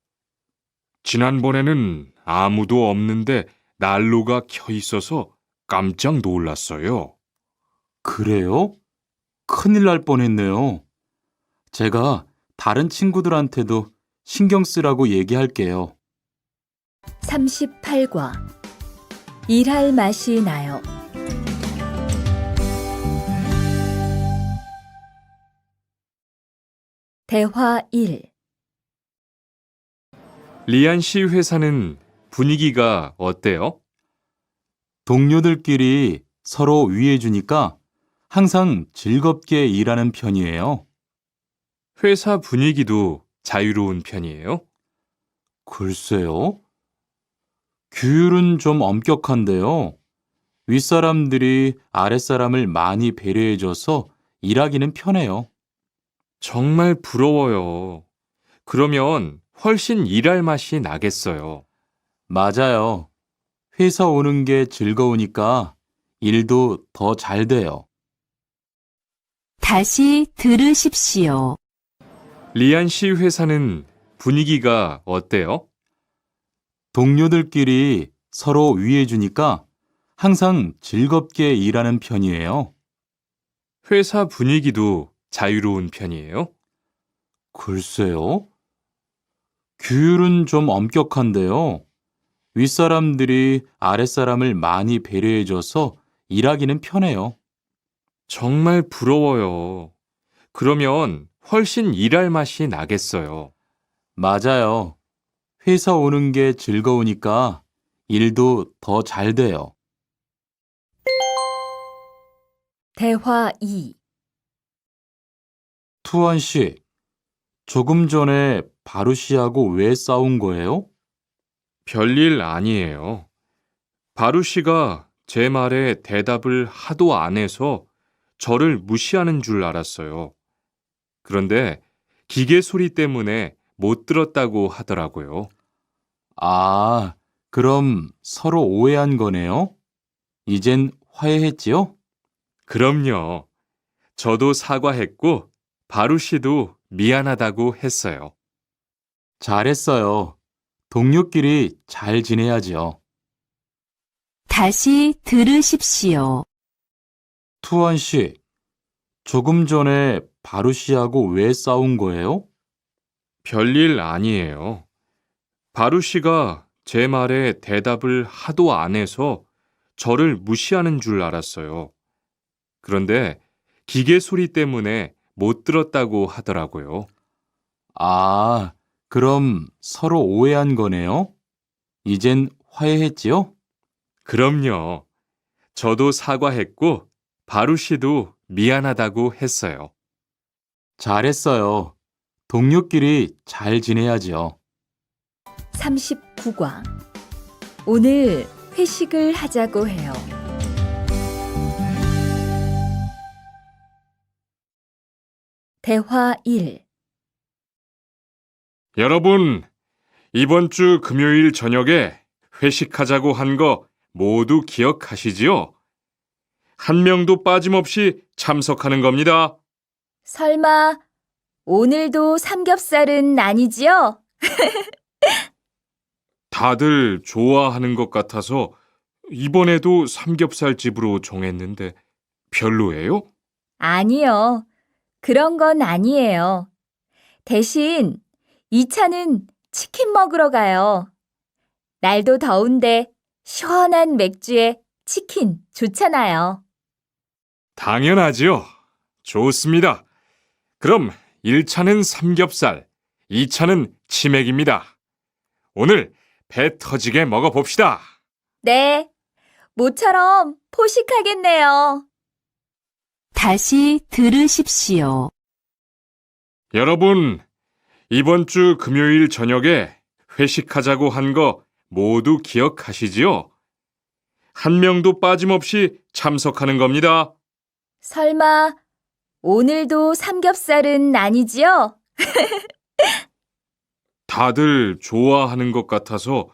지난번에는 아무도 없는데 난로가 켜 있어서 깜짝 놀랐어요. 그래요? 큰일 날 뻔했네요. 제가 다른 친구들한테도 신경 쓰라고 얘기할게요. 38과 일할 맛이 나요. 대화 1. 리안 씨 회사는 분위기가 어때요? 동료들끼리 서로 위해주니까 항상 즐겁게 일하는 편이에요. 회사 분위기도 자유로운 편이에요? 글쎄요. 규율은 좀 엄격한데요. 윗사람들이 아랫사람을 많이 배려해줘서 일하기는 편해요. 정말 부러워요. 그러면 훨씬 일할 맛이 나겠어요. 맞아요. 회사 오는 게 즐거우니까 일도 더 잘 돼요. 다시 들으십시오. 리안 씨 회사는 분위기가 어때요? 동료들끼리 서로 위해주니까 항상 즐겁게 일하는 편이에요. 회사 분위기도 자유로운 편이에요? 글쎄요. 규율은 좀 엄격한데요. 윗사람들이 아랫사람을 많이 배려해줘서 일하기는 편해요. 정말 부러워요. 그러면 훨씬 일할 맛이 나겠어요. 맞아요. 회사 오는 게 즐거우니까 일도 더 잘 돼요. 대화 2. 투원 씨, 조금 전에 바루 씨하고 왜 싸운 거예요? 별일 아니에요. 바루 씨가 제 말에 대답을 하도 안 해서 저를 무시하는 줄 알았어요. 그런데 기계 소리 때문에 못 들었다고 하더라고요. 아, 그럼 서로 오해한 거네요? 이젠 화해했지요? 그럼요. 저도 사과했고 바루 씨도 미안하다고 했어요. 잘했어요. 동료끼리 잘 지내야지요. 다시 들으십시오. 투원 씨, 조금 전에 바루 씨하고 왜 싸운 거예요? 별일 아니에요. 바루 씨가 제 말에 대답을 하도 안 해서 저를 무시하는 줄 알았어요. 그런데 기계 소리 때문에 못 들었다고 하더라고요. 아, 그럼 서로 오해한 거네요? 이젠 화해했지요? 그럼요. 저도 사과했고 바루 씨도 미안하다고 했어요. 잘했어요. 동료끼리 잘 지내야지요. 39과 오늘 회식을 하자고 해요. 대화 1. 여러분, 이번 주 금요일 저녁에 회식하자고 한 거 모두 기억하시지요? 한 명도 빠짐없이 참석하는 겁니다. 설마 오늘도 삼겹살은 아니지요? 다들 좋아하는 것 같아서 이번에도 삼겹살 집으로 정했는데 별로예요? 아니요. 그런 건 아니에요. 대신 2차는 치킨 먹으러 가요. 날도 더운데 시원한 맥주에 치킨 좋잖아요. 당연하지요. 좋습니다. 그럼 1차는 삼겹살, 2차는 치맥입니다. 오늘 배 터지게 먹어봅시다. 네, 모처럼 포식하겠네요. 다시 들으십시오. 여러분, 이번 주 금요일 저녁에 회식하자고 한 거 모두 기억하시지요? 한 명도 빠짐없이 참석하는 겁니다. 설마 오늘도 삼겹살은 아니지요? 다들 좋아하는 것 같아서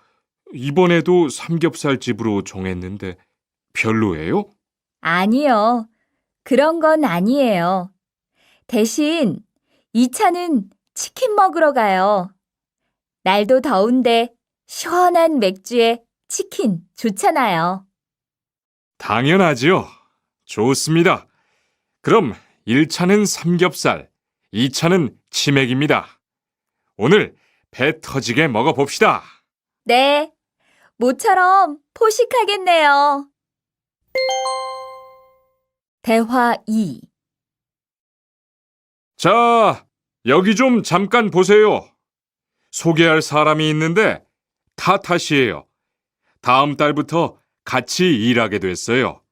이번에도 삼겹살 집으로 정했는데 별로예요? 아니요. 그런 건 아니에요. 대신 2차는 치킨 먹으러 가요. 날도 더운데 시원한 맥주에 치킨 좋잖아요. 당연하지요. 좋습니다. 그럼 1차는 삼겹살, 2차는 치맥입니다. 오늘 배 터지게 먹어봅시다. 네, 모처럼 포식하겠네요. 대화 2. 자, 여기 좀 잠깐 보세요. 소개할 사람이 있는데 타타시예요. 다음 달부터 같이 일하게 됐어요.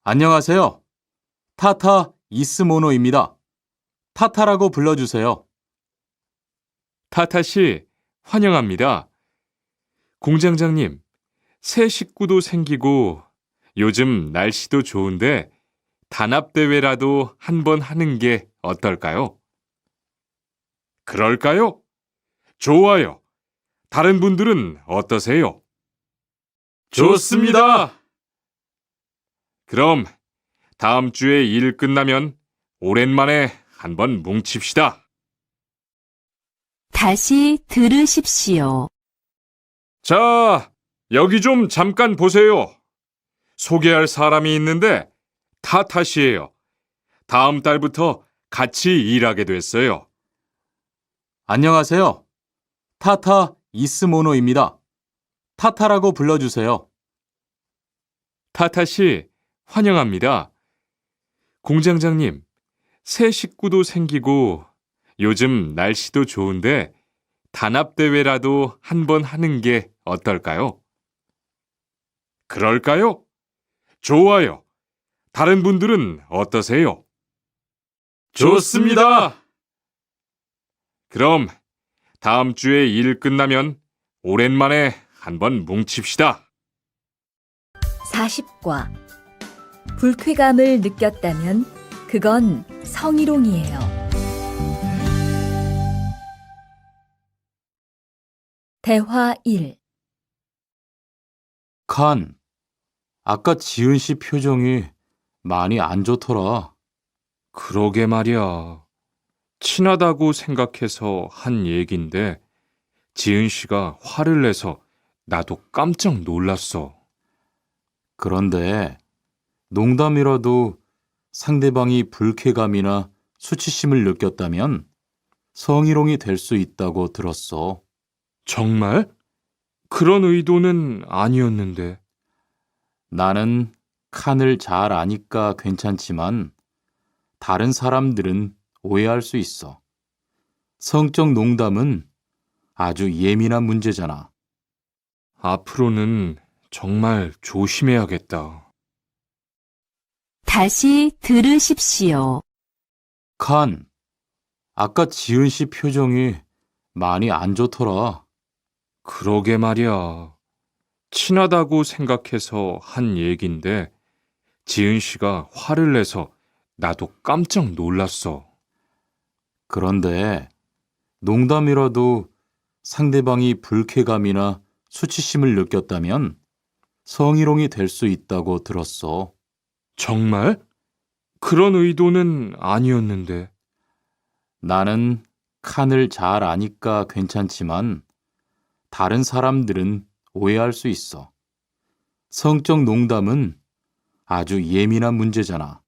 안녕하세요. 타타 이스모노입니다. 타타라고 불러주세요. 타타시, 환영합니다. 공장장님, 새 식구도 생기고 요즘 날씨도 좋은데 단합대회라도 한번 하는 게 어떨까요? 그럴까요? 좋아요. 다른 분들은 어떠세요? 좋습니다. 그럼 다음 주에 일 끝나면 오랜만에 한번 뭉칩시다. 다시 들으십시오. 자, 여기 좀 잠깐 보세요. 소개할 사람이 있는데 타타시예요. 다음 달부터 같이 일하게 됐어요. 안녕하세요. 타타 이스모노입니다. 타타라고 불러주세요. 타타시, 환영합니다. 공장장님, 새 식구도 생기고 요즘 날씨도 좋은데 단합대회라도 한번 하는 게 어떨까요? 그럴까요? 좋아요. 다른 분들은 어떠세요? 좋습니다. 그럼 다음 주에 일 끝나면 오랜만에 한번 뭉칩시다. 40과. 불쾌감을 느꼈다면 그건 성희롱이에요. 대화 1. 칸, 아까 지은 씨 표정이 많이 안 좋더라. 그러게 말이야. 친하다고 생각해서 한 얘긴데 지은 씨가 화를 내서 나도 깜짝 놀랐어. 그런데 농담이라도 상대방이 불쾌감이나 수치심을 느꼈다면 성희롱이 될 수 있다고 들었어. 정말? 그런 의도는 아니었는데. 나는 칸을 잘 아니까 괜찮지만 다른 사람들은 오해할 수 있어. 성적 농담은 아주 예민한 문제잖아. 앞으로는 정말 조심해야겠다. 다시 들으십시오. 칸, 아까 지은 씨 표정이 많이 안 좋더라. 그러게 말이야. 친하다고 생각해서 한 얘긴데 지은 씨가 화를 내서 나도 깜짝 놀랐어. 그런데 농담이라도 상대방이 불쾌감이나 수치심을 느꼈다면 성희롱이 될 수 있다고 들었어. 정말? 그런 의도는 아니었는데. 나는 칸을 잘 아니까 괜찮지만 다른 사람들은 오해할 수 있어. 성적 농담은 아주 예민한 문제잖아.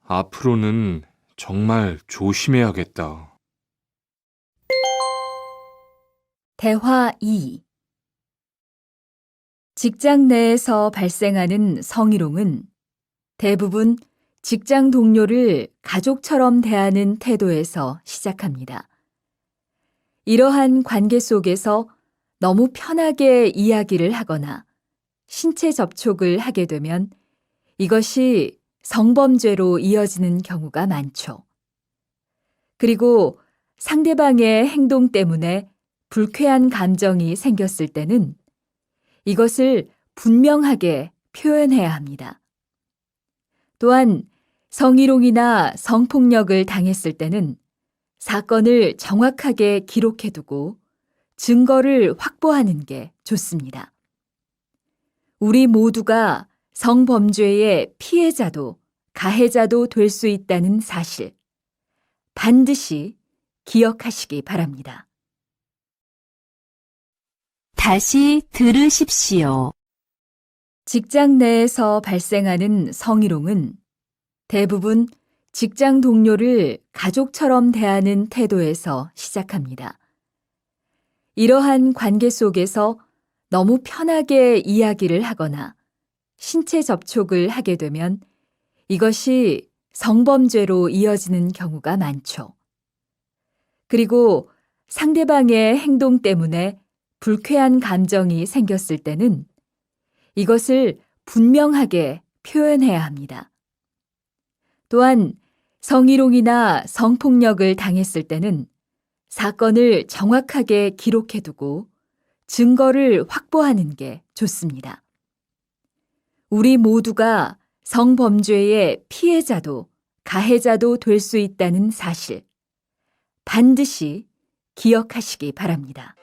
앞으로는 정말 조심해야겠다. 대화 2. 직장 내에서 발생하는 성희롱은 대부분 직장 동료를 가족처럼 대하는 태도에서 시작합니다. 이러한 관계 속에서 너무 편하게 이야기를 하거나 신체 접촉을 하게 되면 이것이 성범죄로 이어지는 경우가 많죠. 그리고 상대방의 행동 때문에 불쾌한 감정이 생겼을 때는 이것을 분명하게 표현해야 합니다. 또한 성희롱이나 성폭력을 당했을 때는 사건을 정확하게 기록해두고 증거를 확보하는 게 좋습니다. 우리 모두가 성범죄의 피해자도 가해자도 될 수 있다는 사실, 반드시 기억하시기 바랍니다. 다시 들으십시오. 직장 내에서 발생하는 성희롱은 대부분 직장 동료를 가족처럼 대하는 태도에서 시작합니다. 이러한 관계 속에서 너무 편하게 이야기를 하거나 신체 접촉을 하게 되면 이것이 성범죄로 이어지는 경우가 많죠. 그리고 상대방의 행동 때문에 불쾌한 감정이 생겼을 때는 이것을 분명하게 표현해야 합니다. 또한 성희롱이나 성폭력을 당했을 때는 사건을 정확하게 기록해두고 증거를 확보하는 게 좋습니다. 우리 모두가 성범죄의 피해자도 가해자도 될 수 있다는 사실, 반드시 기억하시기 바랍니다.